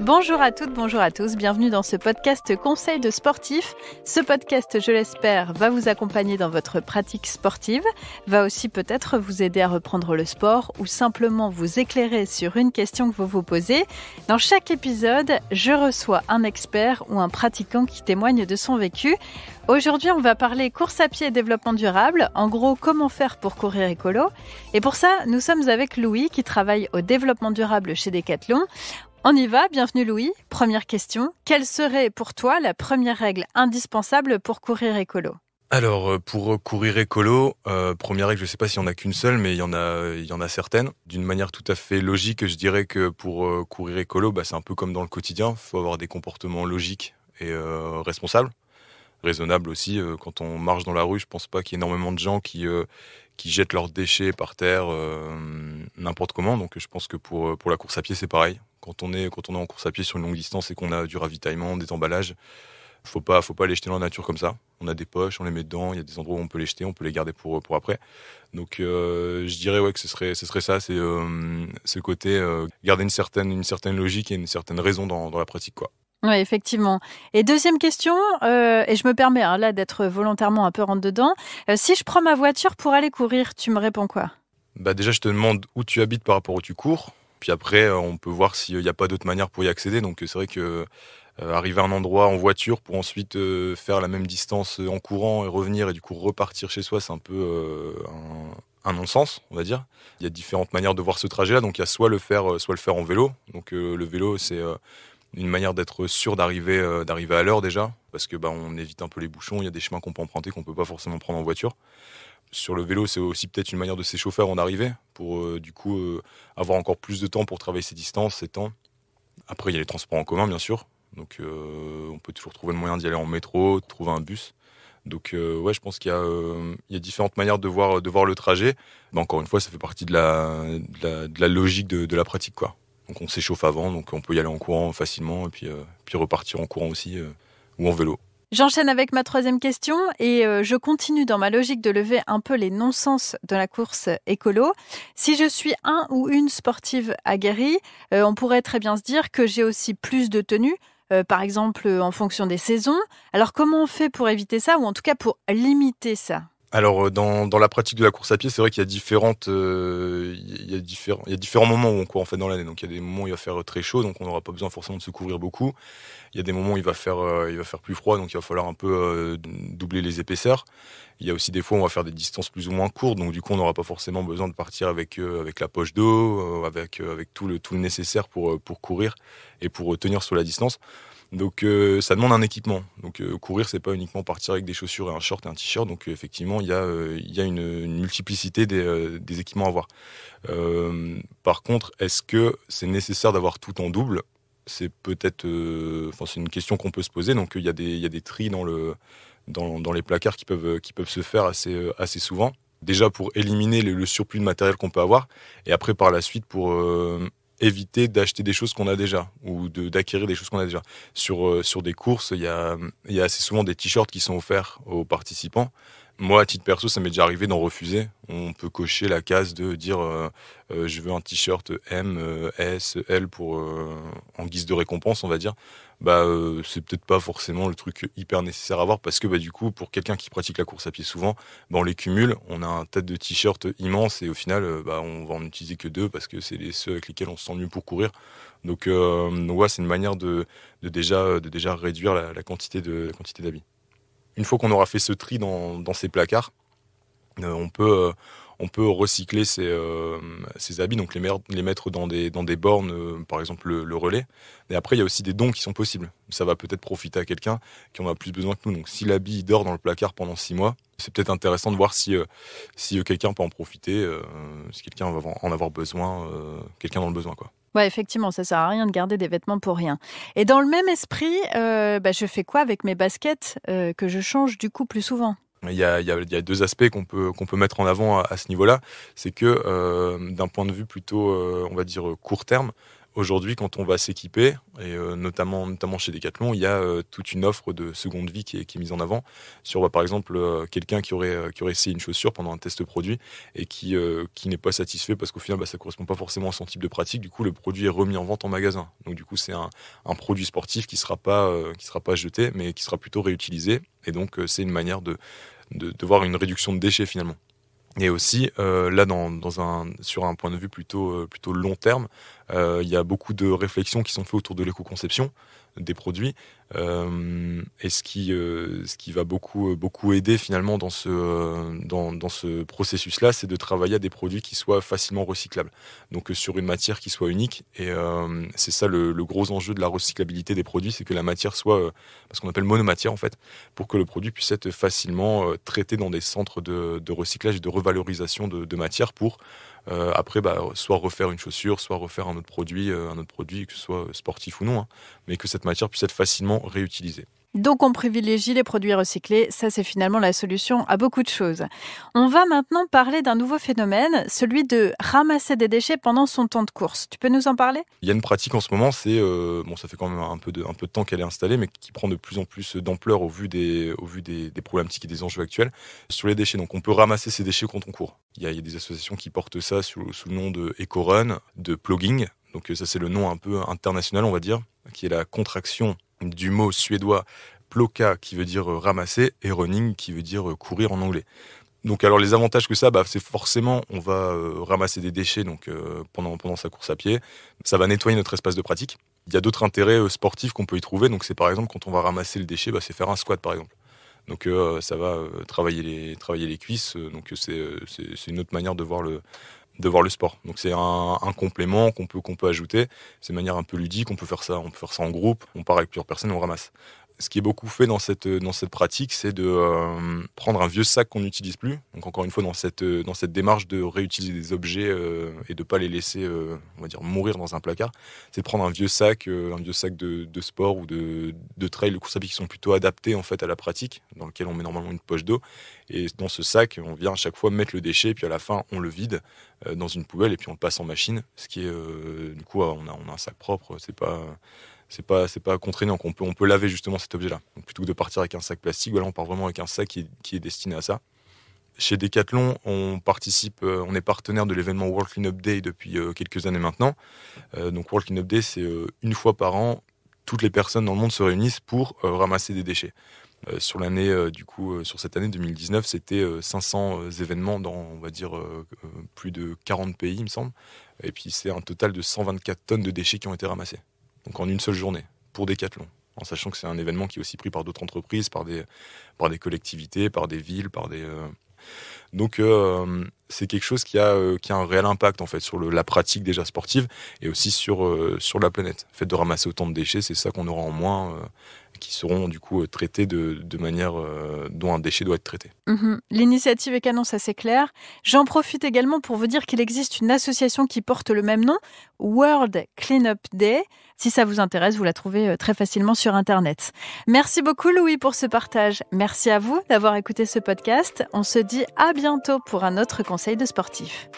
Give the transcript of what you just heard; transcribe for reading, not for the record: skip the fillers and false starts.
Bonjour à toutes, bonjour à tous, bienvenue dans ce podcast Conseil de sportif. Ce podcast, je l'espère, va vous accompagner dans votre pratique sportive, va aussi peut-être vous aider à reprendre le sport ou simplement vous éclairer sur une question que vous vous posez. Dans chaque épisode, je reçois un expert ou un pratiquant qui témoigne de son vécu. Aujourd'hui, on va parler course à pied et développement durable. En gros, comment faire pour courir écolo. Et pour ça, nous sommes avec Louis qui travaille au développement durable chez Decathlon. On y va, bienvenue Louis. Première question, quelle serait pour toi la première règle indispensable pour courir écolo ? Alors, pour courir écolo, première règle, je ne sais pas s'il y en a qu'une seule, mais il y en a certaines. D'une manière tout à fait logique, je dirais que pour courir écolo, c'est un peu comme dans le quotidien. Il faut avoir des comportements logiques et responsables. Raisonnables aussi. Quand on marche dans la rue, je ne pense pas qu'il y ait énormément de gens qui jettent leurs déchets par terre n'importe comment. Donc, je pense que pour la course à pied, c'est pareil. Quand on est en course à pied sur une longue distance et qu'on a du ravitaillement, des emballages, faut pas les jeter dans la nature comme ça. On a des poches, on les met dedans, il y a des endroits où on peut les jeter, on peut les garder pour après. Donc je dirais que ce serait ça, c'est ce côté garder une certaine logique et une certaine raison dans la pratique, quoi. Oui, effectivement. Et deuxième question, et je me permets là d'être volontairement un peu rentre-dedans. Si je prends ma voiture pour aller courir, tu me réponds quoi ? Déjà, je te demande où tu habites par rapport où tu cours. Puis après, on peut voir s'il n'y a pas d'autre manière pour y accéder. Donc c'est vrai que arriver à un endroit en voiture pour ensuite faire la même distance en courant et revenir et du coup repartir chez soi, c'est un peu un non-sens, on va dire. Il y a différentes manières de voir ce trajet-là. Donc il y a soit le faire en vélo. Donc le vélo, c'est une manière d'être sûr d'arriver à l'heure déjà, parce que on évite un peu les bouchons. Il y a des chemins qu'on peut emprunter qu'on peut pas forcément prendre en voiture. Sur le vélo, c'est aussi peut-être une manière de s'échauffer avant d'arriver, pour avoir encore plus de temps pour travailler ses distances, ses temps. Après, il y a les transports en commun, bien sûr. Donc, on peut toujours trouver le moyen d'y aller en métro, de trouver un bus. Donc, je pense qu'il y a différentes manières de voir le trajet. Mais encore une fois, ça fait partie de la logique de la pratique, quoi. Donc, on s'échauffe avant, donc on peut y aller en courant facilement, et puis repartir en courant aussi, ou en vélo. J'enchaîne avec ma troisième question et je continue dans ma logique de lever un peu les non-sens de la course écolo. Si je suis un ou une sportive aguerrie, on pourrait très bien se dire que j'ai aussi plus de tenues, par exemple en fonction des saisons. Alors comment on fait pour éviter ça ou en tout cas pour limiter ça ? Alors dans la pratique de la course à pied, c'est vrai qu'il y a différents moments où on court en fait dans l'année. Donc il y a des moments où il va faire très chaud, donc on n'aura pas besoin forcément de se couvrir beaucoup. Il y a des moments où il va faire plus froid, donc il va falloir un peu doubler les épaisseurs. Il y a aussi des fois où on va faire des distances plus ou moins courtes, donc du coup on n'aura pas forcément besoin de partir avec la poche d'eau, avec tout le nécessaire pour courir et pour tenir sur la distance. Donc ça demande un équipement. Donc courir, c'est pas uniquement partir avec des chaussures et un short et un t-shirt. Donc effectivement, il y a une multiplicité des équipements à avoir. Par contre, est-ce que c'est nécessaire d'avoir tout en double ? C'est peut-être, c'est une question qu'on peut se poser. Donc il y a des tris dans les placards qui peuvent se faire assez souvent. Déjà pour éliminer le surplus de matériel qu'on peut avoir, et après par la suite pour éviter d'acheter des choses qu'on a déjà ou d'acquérir des choses qu'on a déjà. Sur des courses, il y a assez souvent des t-shirts qui sont offerts aux participants. Moi, à titre perso, ça m'est déjà arrivé d'en refuser. On peut cocher la case de dire je veux un t-shirt M, S, L en guise de récompense, on va dire. C'est peut-être pas forcément le truc hyper nécessaire à avoir parce que du coup, pour quelqu'un qui pratique la course à pied souvent, on les cumule. On a un tas de t-shirts immenses et au final, on va en utiliser que 2 parce que c'est ceux avec lesquels on se sent mieux pour courir. Donc c'est une manière de déjà réduire la quantité d'habits. Une fois qu'on aura fait ce tri dans ces placards, on peut recycler ces habits, donc les mettre dans des bornes, par exemple le relais. Et après, il y a aussi des dons qui sont possibles. Ça va peut-être profiter à quelqu'un qui en a plus besoin que nous. Donc si l'habit dort dans le placard pendant 6 mois, c'est peut-être intéressant de voir si quelqu'un peut en profiter, si quelqu'un va en avoir besoin, quelqu'un dans le besoin, quoi. Ouais, effectivement, ça sert à rien de garder des vêtements pour rien. Et dans le même esprit, je fais quoi avec mes baskets que je change du coup plus souvent ? Il y a 2 aspects qu'on peut mettre en avant à ce niveau-là. C'est que d'un point de vue plutôt, on va dire, court terme, Aujourd'hui, quand on va s'équiper, et notamment chez Decathlon, il y a toute une offre de seconde vie qui est mise en avant sur, par exemple, quelqu'un qui aurait essayé une chaussure pendant un test produit et qui n'est pas satisfait parce qu'au final, ça correspond pas forcément à son type de pratique. Du coup, le produit est remis en vente en magasin. Donc, du coup, c'est un produit sportif qui sera pas jeté, mais qui sera plutôt réutilisé. Et donc, c'est une manière de voir une réduction de déchets finalement. Et aussi, là, sur un point de vue plutôt long terme, il y a beaucoup de réflexions qui sont faites autour de l'éco-conception des produits. Et ce qui va beaucoup aider finalement dans ce processus-là, c'est de travailler à des produits qui soient facilement recyclables. Donc sur une matière qui soit unique. Et c'est ça le gros enjeu de la recyclabilité des produits, c'est que la matière soit ce qu'on appelle monomatière en fait, pour que le produit puisse être facilement traité dans des centres de recyclage et de revalorisation de matière pour après soit refaire une chaussure, soit refaire un autre produit, que ce soit sportif ou non, mais que cette matière puisse être facilement réutilisée. Donc on privilégie les produits recyclés, ça c'est finalement la solution à beaucoup de choses. On va maintenant parler d'un nouveau phénomène, celui de ramasser des déchets pendant son temps de course. Tu peux nous en parler ? Il y a une pratique en ce moment, ça fait quand même un peu de temps qu'elle est installée, mais qui prend de plus en plus d'ampleur au vu des problématiques et des enjeux actuels sur les déchets. Donc on peut ramasser ces déchets quand on court. Il y a des associations qui portent ça sous le nom de EcoRun, de Plogging. Donc ça c'est le nom un peu international on va dire, qui est la contraction du mot suédois plocka qui veut dire ramasser et running qui veut dire courir en anglais. Donc alors les avantages que ça, c'est forcément on va ramasser des déchets pendant sa course à pied. Ça va nettoyer notre espace de pratique. Il y a d'autres intérêts sportifs qu'on peut y trouver. Donc c'est par exemple quand on va ramasser le déchet, c'est faire un squat par exemple. Donc ça va travailler les cuisses. Donc c'est une autre manière de voir le sport. Donc c'est un complément qu'on peut ajouter. C'est une manière un peu ludique. On peut faire ça en groupe. On part avec plusieurs personnes et on ramasse. Ce qui est beaucoup fait dans cette pratique, c'est de prendre un vieux sac qu'on n'utilise plus. Donc encore une fois, dans cette démarche de réutiliser des objets et de pas les laisser, on va dire, mourir dans un placard, c'est de prendre un vieux sac de sport ou de trail, de course à pied qui sont plutôt adaptés en fait à la pratique, dans lequel on met normalement une poche d'eau. Et dans ce sac, on vient à chaque fois mettre le déchet, puis à la fin, on le vide dans une poubelle et puis on le passe en machine. Ce qui est, du coup, on a un sac propre. C'est pas contraignant, on peut laver justement cet objet-là. Donc plutôt que de partir avec un sac plastique, on part vraiment avec un sac qui est destiné à ça. Chez Decathlon, on est partenaire de l'événement World Cleanup Day depuis quelques années maintenant. Donc World Cleanup Day, c'est une fois par an, toutes les personnes dans le monde se réunissent pour ramasser des déchets. Sur cette année 2019, c'était 500 événements dans, on va dire, plus de 40 pays, il me semble. Et puis c'est un total de 124 tonnes de déchets qui ont été ramassés. Donc en une seule journée, pour Decathlon. En sachant que c'est un événement qui est aussi pris par d'autres entreprises, par des collectivités, par des villes, Donc c'est quelque chose qui a un réel impact en fait sur la pratique déjà sportive et aussi sur la planète. Le fait de ramasser autant de déchets, c'est ça qu'on aura en moins qui seront du coup traités de manière dont un déchet doit être traité. L'initiative est canon, ça c'est clair. J'en profite également pour vous dire qu'il existe une association qui porte le même nom, World Cleanup Day. Si ça vous intéresse, vous la trouvez très facilement sur Internet. Merci beaucoup Louis pour ce partage. Merci à vous d'avoir écouté ce podcast. On se dit à bientôt pour un autre conseil de sportif.